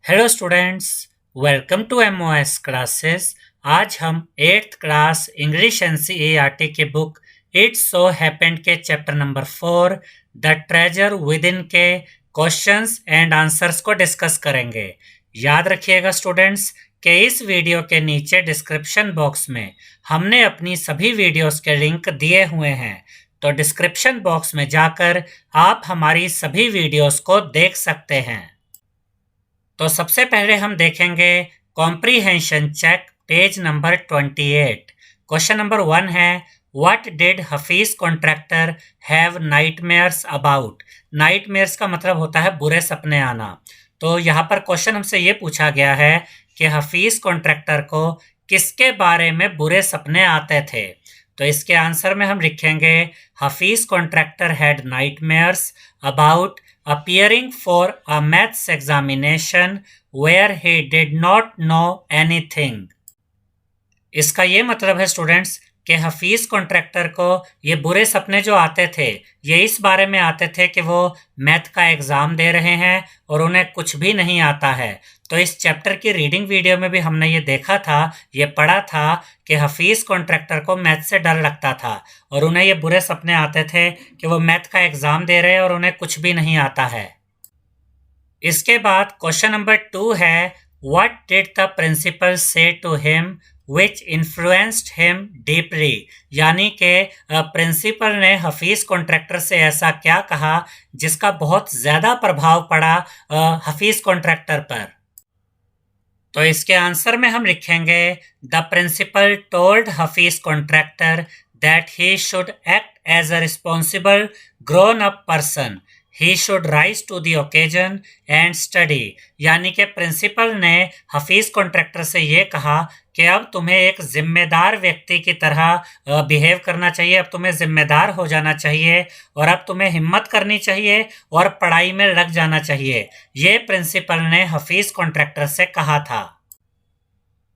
Hello students, welcome to MOS classes. आज हम 8th class English NCERT के book its so happened के chapter number 4 the treasure within के questions and answers को discuss करेंगे। याद रखिएगा स्टूडेंट्स कि इस वीडियो के नीचे डिस्क्रिप्शन बॉक्स में हमने अपनी सभी वीडियोस के लिंक दिए हुए हैं, तो डिस्क्रिप्शन बॉक्स में जाकर आप हमारी सभी वीडियोस को देख सकते हैं। तो सबसे पहले हम देखेंगे comprehension check page number 28। Question number 1 है, what did Hafeez Contractor have nightmares about. Nightmares का मतलब होता है बुरे सपने आना। तो यहाँ पर क्वेश्चन हमसे ये पूछा गया है कि हफीज कॉन्ट्रैक्टर को किसके बारे में बुरे सपने आते थे। तो इसके आंसर में हम लिखेंगे Hafeez contractor had nightmares about appearing for a maths examination where he did not know anything। इसका ये मतलब है स्टूडेंट्स कि हफीज कॉन्ट्रैक्टर को ये बुरे सपने जो आते थे ये इस बारे में आते थे कि वो मैथ का एग्ज़ाम दे रहे हैं और उन्हें कुछ भी नहीं आता है। तो इस चैप्टर की रीडिंग वीडियो में भी हमने ये देखा था, ये पढ़ा था कि हफीज कॉन्ट्रैक्टर को मैथ से डर लगता था और उन्हें ये बुरे सपने आते थे कि वो मैथ का एग्ज़ाम दे रहे हैं और उन्हें कुछ भी नहीं आता है। इसके बाद क्वेश्चन नंबर 2 है, what did the principal say to him which influenced him deeply. यानी कि प्रिंसिपल ने हफीज कॉन्ट्रैक्टर से ऐसा क्या कहा जिसका बहुत ज़्यादा प्रभाव पड़ा हफीज कॉन्ट्रैक्टर पर। तो इसके आंसर में हम लिखेंगे the principal told Hafeez Contractor that he should act as a responsible grown up person, he should rise to the occasion and study. यानी कि प्रिंसिपल ने हफीज कॉन्ट्रैक्टर से ये कहा कि अब तुम्हें एक जिम्मेदार व्यक्ति की तरह बिहेव करना चाहिए, अब तुम्हें जिम्मेदार हो जाना चाहिए और अब तुम्हें हिम्मत करनी चाहिए और पढ़ाई में लग जाना चाहिए। ये प्रिंसिपल ने हफीज कॉन्ट्रैक्टर से कहा था।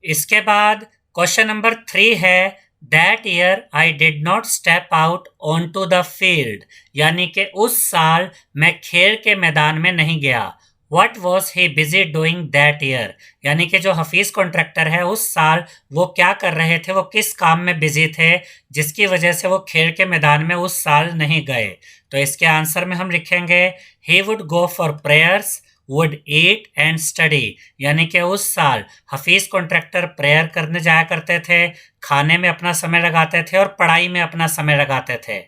इसके बाद क्वेश्चन नंबर 3 है, that year I did not step out on to the field. यानी कि उस साल मैं खेल के मैदान में नहीं गया। What was he busy doing that year. यानी कि जो हफीज कॉन्ट्रैक्टर है उस साल वो क्या कर रहे थे, वो किस काम में बिजी थे जिसकी वजह से वो खेल के मैदान में उस साल नहीं गए। तो इसके आंसर में हम लिखेंगे he would go for prayers, would eat and study. यानी कि उस साल हफीज कॉन्ट्रैक्टर प्रेयर करने जाया करते थे, खाने में अपना समय लगाते थे और पढ़ाई में अपना समय लगाते थे।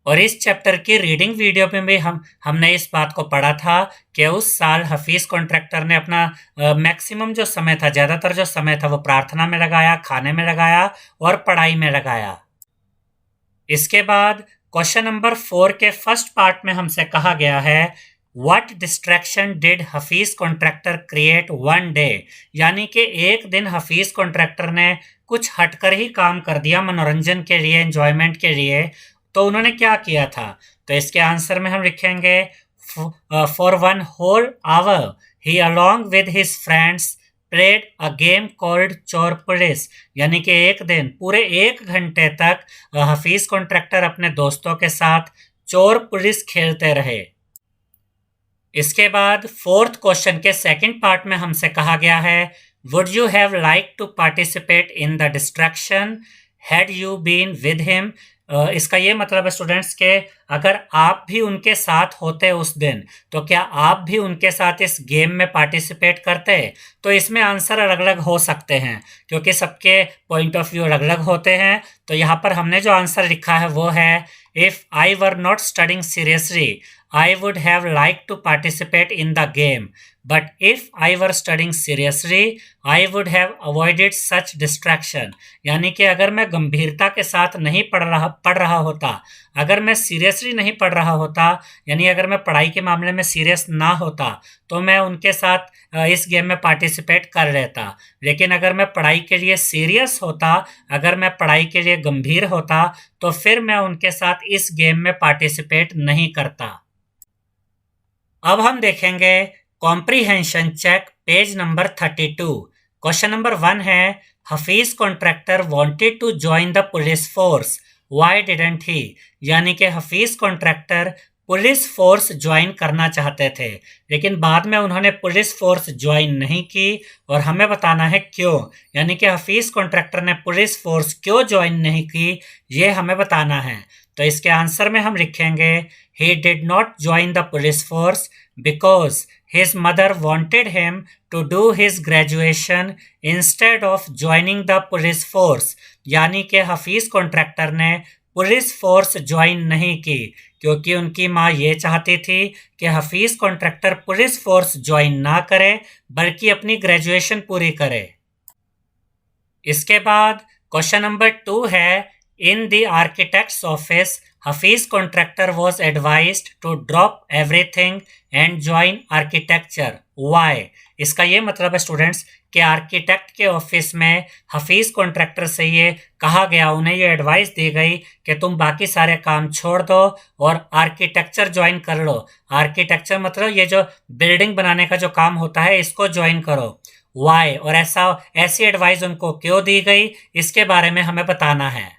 और इस चैप्टर की रीडिंग वीडियो में भी हमने इस बात को पढ़ा था कि उस साल हफीज कॉन्ट्रैक्टर ने अपना मैक्सिमम जो समय था, ज़्यादातर जो समय था वो प्रार्थना में लगाया, खाने में लगाया और पढ़ाई में लगाया। इसके बाद क्वेश्चन नंबर 4 के फर्स्ट पार्ट में हमसे कहा गया है, What distraction did Hafeez contractor create one day. यानी कि एक दिन हफीज कॉन्ट्रैक्टर ने कुछ हटकर ही काम कर दिया मनोरंजन के लिए, एंजॉयमेंट के लिए। तो उन्होंने क्या किया था। तो इसके आंसर में हम लिखेंगे for one whole hour he along with his friends played a game called chor police. यानी कि एक दिन पूरे 1 घंटे तक हफीज कॉन्ट्रैक्टर अपने दोस्तों के साथ चोर पुलिस खेलते रहे। इसके बाद 4th क्वेश्चन के सेकंड पार्ट में हमसे कहा गया है, would you have like to participate in the distraction had you been with him. इसका ये मतलब है स्टूडेंट्स के अगर आप भी उनके साथ होते उस दिन तो क्या आप भी उनके साथ इस गेम में पार्टिसिपेट करते। तो इसमें आंसर अलग अलग हो सकते हैं क्योंकि सबके पॉइंट ऑफ व्यू अलग अलग होते हैं। तो यहाँ पर हमने जो आंसर लिखा है वो है, if I were not studying seriously I would have liked to participate in the game, but if I were studying seriously, I would have avoided such distraction। यानी कि अगर मैं गंभीरता के साथ नहीं पढ़ रहा होता, अगर मैं सीरियसली नहीं पढ़ रहा होता, यानी अगर मैं पढ़ाई के मामले में सीरियस ना होता तो मैं उनके साथ इस गेम में पार्टिसिपेट कर लेता। लेकिन अगर मैं पढ़ाई के लिए सीरियस होता, अगर मैं पढ़ाई के लिए गंभीर होता तो फिर मैं उनके साथ इस गेम में पार्टिसिपेट नहीं करता। अब हम देखेंगे comprehension check page number 32। Question number 1 है, Hafeez Contractor wanted to join the police force, why didn't he. यानी कि Hafeez Contractor police force join करना चाहते थे, लेकिन बाद में उन्होंने पुलिस फोर्स ज्वाइन नहीं की और हमें बताना है क्यों, यानी कि हफीज कॉन्ट्रैक्टर ने पुलिस फोर्स क्यों ज्वाइन नहीं की, ये हमें बताना है। तो इसके आंसर में हम लिखेंगे he did not join the police force because his mother wanted him to do his graduation instead of joining the police force, यानी कि हफीज कॉन्ट्रैक्टर ने पुलिस फोर्स ज्वाइन नहीं की क्योंकि उनकी माँ ये चाहती थी कि Hafeez Contractor police force join ना करे बल्कि अपनी ग्रेजुएशन पूरी करे। इसके बाद क्वेश्चन नंबर 2 है, in the architect's office Hafeez Contractor was advised to drop everything and join architecture, why. इसका ये मतलब है स्टूडेंट्स कि आर्किटेक्ट के ऑफिस में हफीज कॉन्ट्रैक्टर से ये कहा गया, उन्हें ये एडवाइस दी गई कि तुम बाकी सारे काम छोड़ दो और आर्किटेक्चर ज्वाइन कर लो। आर्किटेक्चर मतलब ये जो बिल्डिंग बनाने का जो काम होता है इसको ज्वाइन करो। वाई, और ऐसी एडवाइस उनको क्यों दी गई, इसके बारे में हमें बताना है।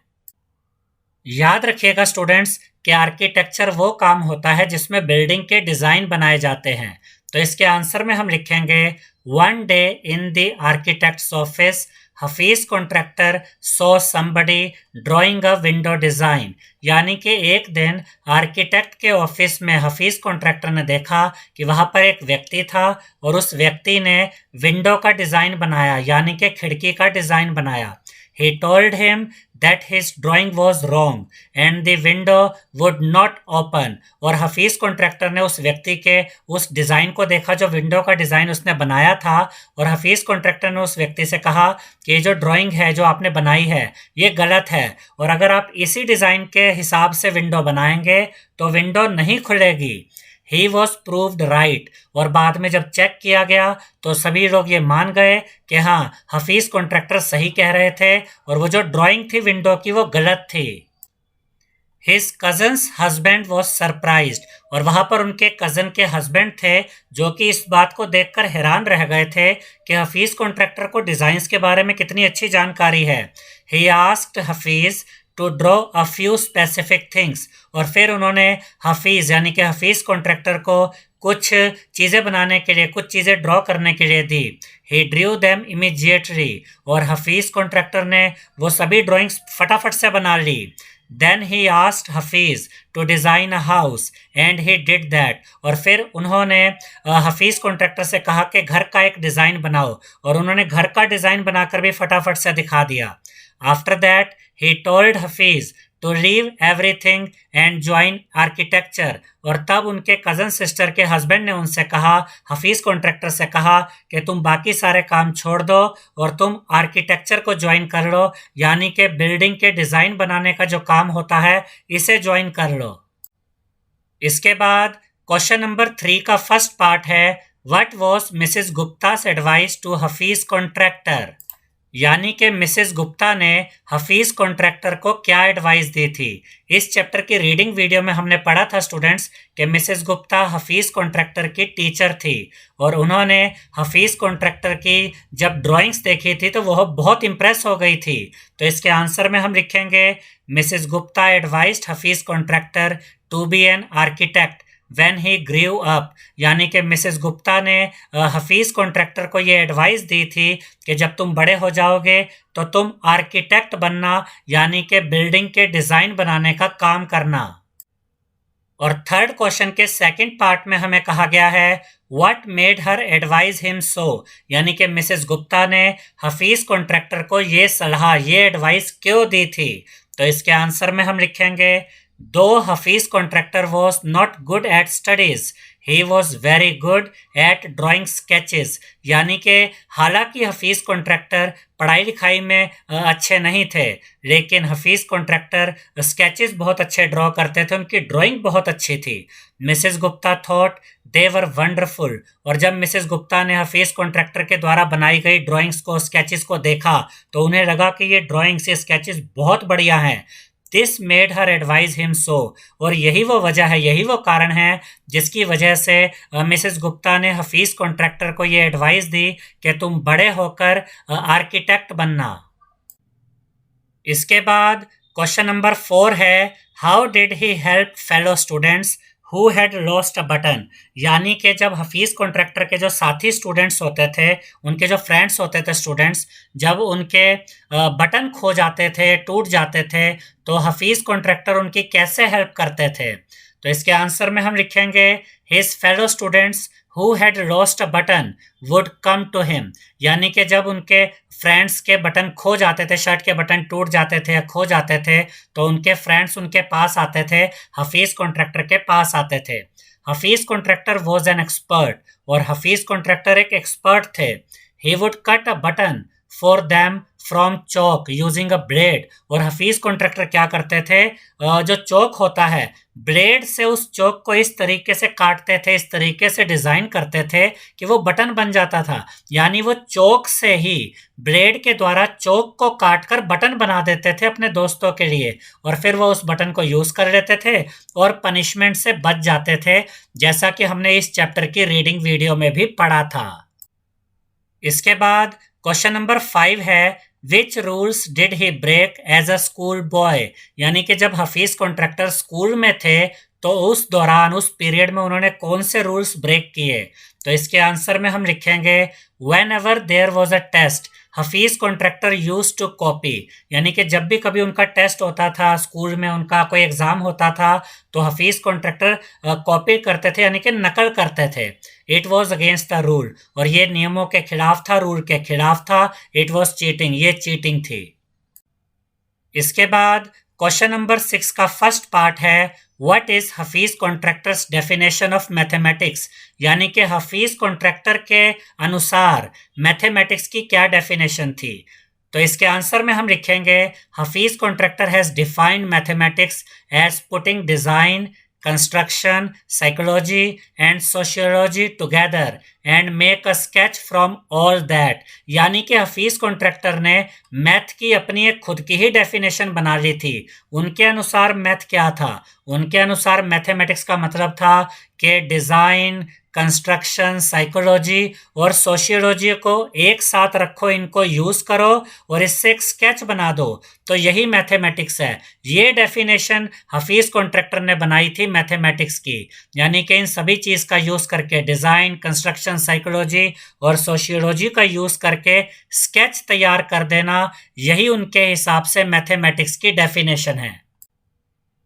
याद रखिएगा स्टूडेंट्स कि आर्किटेक्चर वो काम होता है जिसमें बिल्डिंग के डिजाइन बनाए जाते हैं। तो इसके आंसर में हम लिखेंगे one day in the architect's office Hafeez contractor saw somebody drawing a window design, यानी कि एक दिन आर्किटेक्ट के ऑफिस में हफीज कॉन्ट्रैक्टर ने देखा कि वहां पर एक व्यक्ति था और उस व्यक्ति ने विंडो का डिजाइन बनाया, यानी कि खिड़की का डिजाइन बनाया। He told him that his drawing was wrong and the window would not open, और हफीज कॉन्ट्रैक्टर ने उस व्यक्ति के उस डिज़ाइन को देखा जो विंडो का डिज़ाइन उसने बनाया था, और हफीज कॉन्ट्रैक्टर ने उस व्यक्ति से कहा कि ये जो ड्राइंग है जो आपने बनाई है ये गलत है, और अगर आप इसी डिज़ाइन के हिसाब से विंडो बनाएंगे तो विंडो नहीं खुलेगी। He was proved right, और बाद में जब चेक किया गया तो सभी लोग ये मान गए कि हाँ, हफीज कॉन्ट्रैक्टर सही कह रहे थे और वो जो ड्राइंग थी विंडो की वो गलत थी। His cousin's husband was surprised, और वहां पर उनके कजन के हस्बैंड थे जो कि इस बात को देखकर हैरान रह गए थे कि हफीज कॉन्ट्रैक्टर को डिजाइन्स के बारे में कितनी अच्छी जानकारी है। He asked Hafeez to draw a few specific things, और फिर उन्होंने हफीज यानी कि हफीज कॉन्ट्रैक्टर को कुछ चीज़ें बनाने के लिए, कुछ चीज़ें ड्रॉ करने के लिए दी। ही ड्रू देम इमीडिएटली, और हफीज कॉन्ट्रैक्टर ने वो सभी ड्राइंग्स फटाफट से बना ली। Then he asked Hafeez to design a house and he did that, और फिर उन्होंने हफीज कॉन्ट्रैक्टर से कहा कि घर का एक डिज़ाइन बनाओ, और उन्होंने घर का डिज़ाइन बनाकर भी फटाफट से दिखा दिया। After that he told Hafeez to leave everything and join architecture, और तब उनके कजन सिस्टर के हस्बैंड ने उनसे कहा, हफीज कॉन्ट्रैक्टर से कहा कि तुम बाकी सारे काम छोड़ दो और तुम आर्किटेक्चर को ज्वाइन कर लो, यानी कि बिल्डिंग के डिज़ाइन बनाने का जो काम होता है इसे ज्वाइन कर लो। इसके बाद क्वेश्चन नंबर 3 का फर्स्ट पार्ट है, व्हाट वॉज मिसेस गुप्ता's एडवाइस टू हफीज कॉन्ट्रैक्टर, यानी कि मिसेस गुप्ता ने हफीज कॉन्ट्रैक्टर को क्या एडवाइस दी थी। इस चैप्टर की रीडिंग वीडियो में हमने पढ़ा था स्टूडेंट्स कि मिसेस गुप्ता हफीज कॉन्ट्रैक्टर की टीचर थी, और उन्होंने हफीज कॉन्ट्रैक्टर की जब ड्राइंग्स देखी थी तो वह बहुत इम्प्रेस हो गई थी। तो इसके आंसर में हम लिखेंगे Mrs Gupta advised Hafeez Contractor to be an architect when he grew up, यानी कि मिसेस गुप्ता ने हफीज कॉन्ट्रैक्टर को ये एडवाइस दी थी कि जब तुम बड़े हो जाओगे तो तुम आर्किटेक्ट बनना, यानी कि बिल्डिंग के डिज़ाइन बनाने का काम करना। और थर्ड क्वेश्चन के सेकंड पार्ट में हमें कहा गया है, what made her advise him so, यानी कि मिसेस गुप्ता ने हफीज कॉन्ट्रैक्टर को ये सलाह, ये एडवाइस क्यों दी थी। तो इसके आंसर में हम लिखेंगे, Though Hafiz contractor was not good at studies, he was very good at drawing sketches, यानी कि हालांकि हफीज कॉन्ट्रैक्टर पढ़ाई लिखाई में अच्छे नहीं थे, लेकिन हफीज कॉन्ट्रैक्टर स्केचेस बहुत अच्छे ड्रॉ करते थे, उनकी ड्राइंग बहुत अच्छी थी। Mrs Gupta thought they were wonderful, और जब मिसेस गुप्ता ने हफीज कॉन्ट्रैक्टर के द्वारा बनाई गई ड्राइंग्स को, स्केचेस को देखा तो उन्हें लगा कि ये ड्राइंग्स, ये स्केचेस बहुत बढ़िया हैं। This made her advise him so, और यही वो वजह है, यही वो कारण है जिसकी वजह से मिसेस गुप्ता ने हफीज कॉन्ट्रैक्टर को ये एडवाइस दी कि तुम बड़े होकर आर्किटेक्ट बनना। इसके बाद क्वेश्चन नंबर 4 है, how did he help fellow students who had lost a button, यानी कि जब हफीज कॉन्ट्रैक्टर के जो साथी स्टूडेंट्स होते थे, उनके जो फ्रेंड्स होते थे स्टूडेंट्स, जब उनके बटन खो जाते थे, टूट जाते थे, तो हफीज कॉन्ट्रैक्टर उनकी कैसे हेल्प करते थे। तो इसके आंसर में हम लिखेंगे his fellow students who had lost a button would come to him, यानी कि जब उनके फ्रेंड्स के बटन खो जाते थे, शर्ट के बटन टूट जाते थे या खो जाते थे, तो उनके फ्रेंड्स उनके पास आते थे, हफीज कॉन्ट्रैक्टर के पास आते थे। Hafeez Contractor was an expert, और हफीज कॉन्ट्रैक्टर एक एक्सपर्ट थे। He would cut a button for them from Chowk using a blade, और हफीज कॉन्ट्रैक्टर क्या करते थे, जो चौक होता है, ब्लेड से उस चौक को इस तरीके से काटते थे, इस तरीके से डिजाइन करते थे कि वो बटन बन जाता था। यानी वो चौक से ही, ब्लेड के द्वारा चौक को काटकर बटन बना देते थे अपने दोस्तों के लिए, और फिर वो उस बटन को यूज कर लेते थे और पनिशमेंट से बच जाते थे, जैसा कि हमने इस चैप्टर की रीडिंग वीडियो में भी पढ़ा था। इसके बाद क्वेश्चन नंबर 5 है, which rules did he break as a school boy, यानी कि जब हफीज कॉन्ट्रैक्टर स्कूल में थे तो उस दौरान, उस पीरियड में उन्होंने कौन से रूल्स ब्रेक किए। तो इसके आंसर में हम लिखेंगे whenever there was a test Hafeez Contractor use to copy, यानी कि जब भी कभी उनका टेस्ट होता था, स्कूल में उनका कोई एग्जाम होता था, तो हफीज कॉन्ट्रैक्टर कॉपी करते थे, यानी कि नकल करते थे। It was against the rule, और ये नियमों के खिलाफ था, रूल के खिलाफ था। इट वॉज चीटिंग, ये चीटिंग थी। इसके बाद क्वेश्चन नंबर 6 का फर्स्ट पार्ट है, what is Hafeez contractors definition of mathematics, यानी कि हफीज कॉन्ट्रैक्टर के अनुसार मैथमेटिक्स की क्या डेफिनेशन थी। तो इसके आंसर में हम लिखेंगे Hafeez Contractor has defined mathematics as putting design, construction, psychology and sociology together and make a sketch from all that, यानी कि हफीज कॉन्ट्रैक्टर ने मैथ की अपनी एक खुद की ही डेफिनेशन बना ली थी। उनके अनुसार मैथ क्या था, उनके अनुसार मैथमेटिक्स का मतलब था कि डिजाइन, कंस्ट्रक्शन, साइकोलॉजी और सोशियोलॉजी को एक साथ रखो, इनको यूज करो और इससे एक स्केच बना दो, तो यही मैथमेटिक्स है। ये डेफिनेशन हफीज कॉन्ट्रैक्टर ने बनाई थी मैथमेटिक्स की, यानी कि इन सभी चीज का यूज करके, डिजाइन, कंस्ट्रक्शन, साइकोलॉजी और सोशियोलॉजी का यूज करके स्केच तैयार कर देना, यही उनके हिसाब से मैथमेटिक्स की डेफिनेशन है।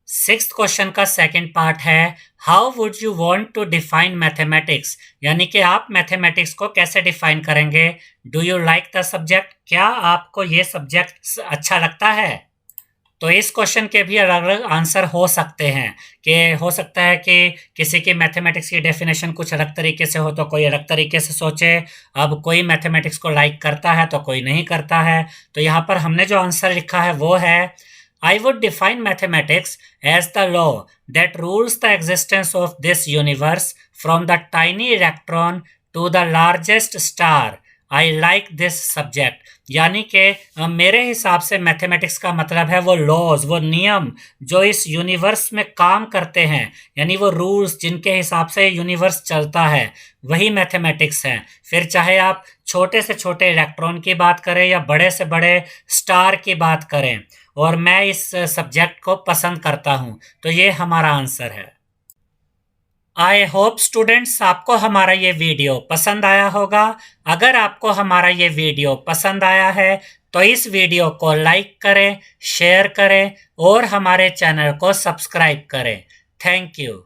6th क्वेश्चन का सेकंड पार्ट है, how would you want to define mathematics, यानी कि आप मैथमेटिक्स को कैसे डिफाइन करेंगे। Do you like the subject, क्या आपको ये सब्जेक्ट अच्छा लगता है। तो इस क्वेश्चन के भी अलग अलग आंसर हो सकते हैं, कि हो सकता है कि किसी की मैथमेटिक्स की डेफिनेशन कुछ अलग तरीके से हो तो कोई अलग तरीके से सोचे। अब कोई मैथमेटिक्स को लाइक करता है तो कोई नहीं करता है। तो यहाँ पर हमने जो आंसर लिखा है वो है, I would define mathematics as the law that rules the existence of this universe from the tiny electron to the largest star. I like this subject. यानी कि मेरे हिसाब से मैथमेटिक्स का मतलब है वो लॉज, वो नियम जो इस यूनिवर्स में काम करते हैं, यानी वो रूल्स जिनके हिसाब से यूनिवर्स चलता है, वही मैथमेटिक्स है। फिर चाहे आप छोटे से छोटे इलेक्ट्रॉन की बात करें या बड़े से बड़े स्टार की बात करें, और मैं इस सब्जेक्ट को पसंद करता हूँ। तो ये हमारा आंसर है। आई होप स्टूडेंट्स आपको हमारा ये वीडियो पसंद आया होगा। अगर आपको हमारा ये वीडियो पसंद आया है तो इस वीडियो को लाइक करें, शेयर करें और हमारे चैनल को सब्सक्राइब करें। Thank you.